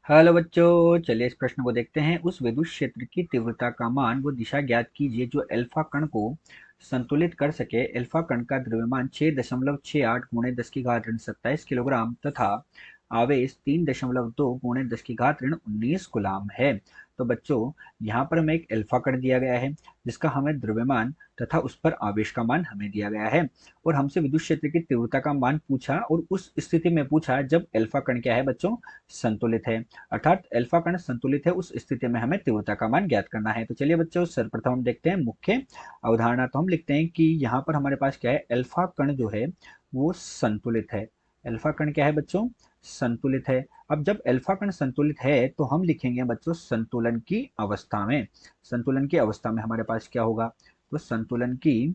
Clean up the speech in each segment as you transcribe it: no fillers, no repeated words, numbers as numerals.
Hello बच्चों, चलिए इस प्रश्न को देखते हैं। उस विद्युत क्षेत्र की तीव्रता का मान व दिशा ज्ञात कीजिए जो अल्फा कण को संतुलित कर सके। अल्फा कण का द्रव्यमान 6.68 गुणे 10 की घात ऋण 27 किलोग्राम तथा आवेश 3.2 गुणे 10 की घात ऋण 19 गुलाम है। तो बच्चों, यहाँ पर हमें एक अल्फा कण दिया गया है जिसका हमें द्रव्यमान तथा उस पर आवेश का मान हमें दिया गया है और हमसे विद्युत क्षेत्र की तीव्रता का मान पूछा और उस स्थिति में पूछा जब अल्फा कण क्या है बच्चों, संतुलित है। अर्थात अल्फा कण संतुलित है, उस स्थिति में हमें तीव्रता का मान ज्ञात करना है। तो चलिए बच्चों, सर्वप्रथम हम देखते हैं मुख्य अवधारणा। तो हम लिखते हैं कि यहाँ पर हमारे पास क्या है, अल्फा कण जो है वो संतुलित है। अल्फा कण क्या है बच्चों, संतुलित है। अब जब अल्फा कण संतुलित है तो हम लिखेंगे बच्चों संतुलन की अवस्था में। संतुलन की अवस्था में हमारे पास क्या होगा, तो संतुलन की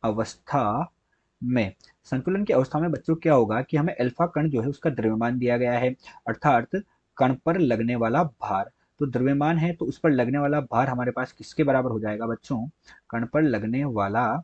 अवस्था में, संतुलन की अवस्था में बच्चों क्या होगा कि हमें अल्फा कण जो है उसका द्रव्यमान दिया गया है, अर्थात कण पर लगने वाला भार। तो द्रव्यमान है तो उस पर लगने वाला भार हमारे पास किसके बराबर हो जाएगा बच्चों, कण पर लगने वाला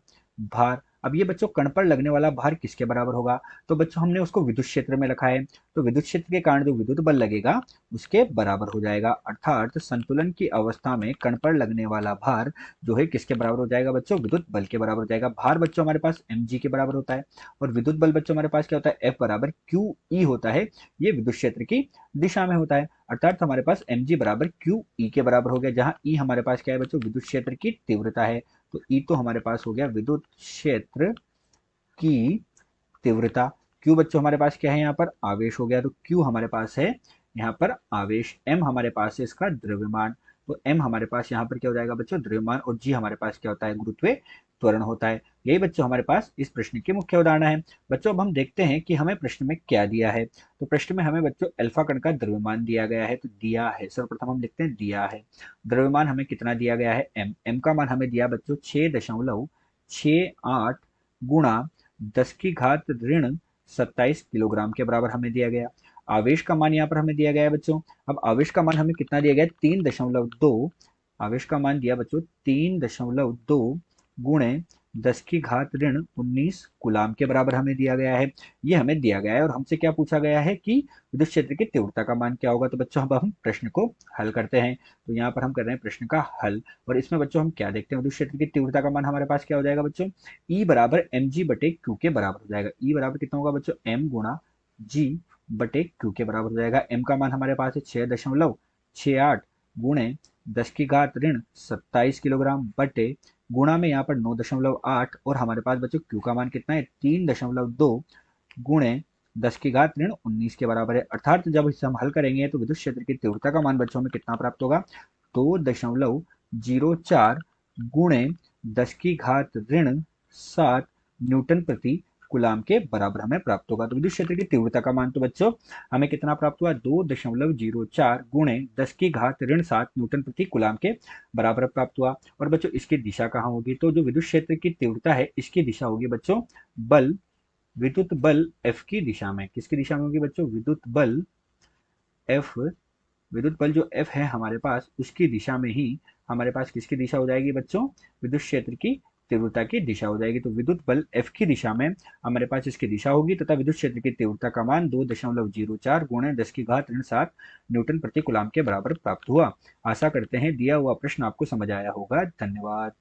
भार। अब ये बच्चों कण पर लगने वाला भार किसके बराबर होगा, तो बच्चों हमने उसको विद्युत क्षेत्र में रखा है, तो विद्युत क्षेत्र के कारण जो विद्युत बल लगेगा उसके बराबर हो जाएगा। अर्थात संतुलन की अवस्था में कण पर लगने वाला भार जो है किसके बराबर हो जाएगा बच्चों, विद्युत बल के बराबर हो जाएगा। भार बच्चों हमारे पास mg के बराबर होता है और विद्युत बल बच्चों हमारे पास क्या होता है, F बराबर क्यू ई होता है। ये विद्युत क्षेत्र की दिशा में होता है, अर्थात हमारे पास mg बराबर क्यू ई के बराबर हो गया, जहां ई हमारे पास क्या है बच्चों, विद्युत क्षेत्र की तीव्रता है। तो ई तो हमारे पास हो गया विद्युत क्षेत्र की तीव्रता। क्यू बच्चों हमारे पास क्या है, यहाँ पर आवेश हो गया, तो क्यू हमारे पास है यहाँ पर आवेश। एम हमारे पास है इसका द्रव्यमान, तो एम हमारे पास यहाँ पर क्या हो जाएगा बच्चों, द्रव्यमान। और जी हमारे पास क्या होता है, गुरुत्वीय त्वरण होता है। यही बच्चों हमारे पास इस प्रश्न की मुख्य उदाहरण है। बच्चों अब हम देखते हैं कि हमें प्रश्न में क्या दिया है। तो प्रश्न में हमें बच्चों अल्फा कण का द्रव्यमान दिया गया है, तो दिया है, सर्वप्रथम हम लिखते हैं दिया है। द्रव्यमान हमें कितना दिया गया है, एम। एम का मान हमें दिया बच्चों 6.68 गुणा 10 की घात ऋण 27 किलोग्राम के बराबर हमें दिया गया। आवेश का मान यहाँ पर हमें दिया गया है बच्चों। अब आवेश का मान हमें कितना दिया गया है, 3.2। आवेश का मान दिया बच्चों 3.2 गुणे 10 की घात ऋण 19 गुलाम के बराबर हमें दिया गया है। ये हमें दिया गया है और हमसे क्या पूछा गया है कि विद्युत क्षेत्र की तीव्रता का मान क्या होगा। तो बच्चों अब हम प्रश्न को हल करते हैं। तो यहाँ पर हम कर रहे हैं प्रश्न का हल और इसमें बच्चों हम क्या देखते हैं, विद्युत क्षेत्र की तीव्रता का मान हमारे पास क्या हो जाएगा बच्चों, ई बराबर एम जी बटे क्यू के बराबर हो जाएगा। ई बराबर कितना होगा बच्चों, एम गुणा जी बटे क्यू के बराबर हो जाएगा। एम का मान हमारे पास है 6.68 गुणे 10 की घात ऋण 27 किलोग्राम बटे गुणा में यहाँ पर 9.8 और हमारे पास बच्चों क्यू का मान कितना है, 3.2 गुणे 10 की घात ऋण 19 के बराबर है। अर्थात जब इसे हम हल करेंगे तो विद्युत क्षेत्र की तीव्रता का मान बच्चों में कितना प्राप्त होगा, 2.04 गुणे 10 की घात ऋण 7 न्यूटन प्रति गुलाम के बराबर हमें प्राप्त होगा। तो विद्युत क्षेत्र की तीव्रता का मान तो बच्चों हमें कितना प्राप्त हुआ, 2.04 गुणे 10 की घात ऋण 7 न्यूटन प्रति गुलाम के बराबर प्राप्त हुआ। और बच्चों इसकी दिशा कहाँ होगी, तो जो विद्युत क्षेत्र की तीव्रता है इसकी दिशा होगी बच्चों बल, विद्युत बल F की दिशा में। किसकी दिशा में होगी बच्चों, विद्युत बल F। विद्युत बल जो F है हमारे पास उसकी दिशा में ही हमारे पास किसकी दिशा हो जाएगी बच्चों, विद्युत क्षेत्र की तीव्रता की दिशा हो जाएगी। तो विद्युत बल F की दिशा में हमारे पास इसकी दिशा होगी तथा विद्युत क्षेत्र की तीव्रता का मान 2.04 गुणे 10 की घात ऋण 7 न्यूटन प्रति कूलम के बराबर प्राप्त हुआ। आशा करते हैं दिया हुआ प्रश्न आपको समझ आया होगा। धन्यवाद।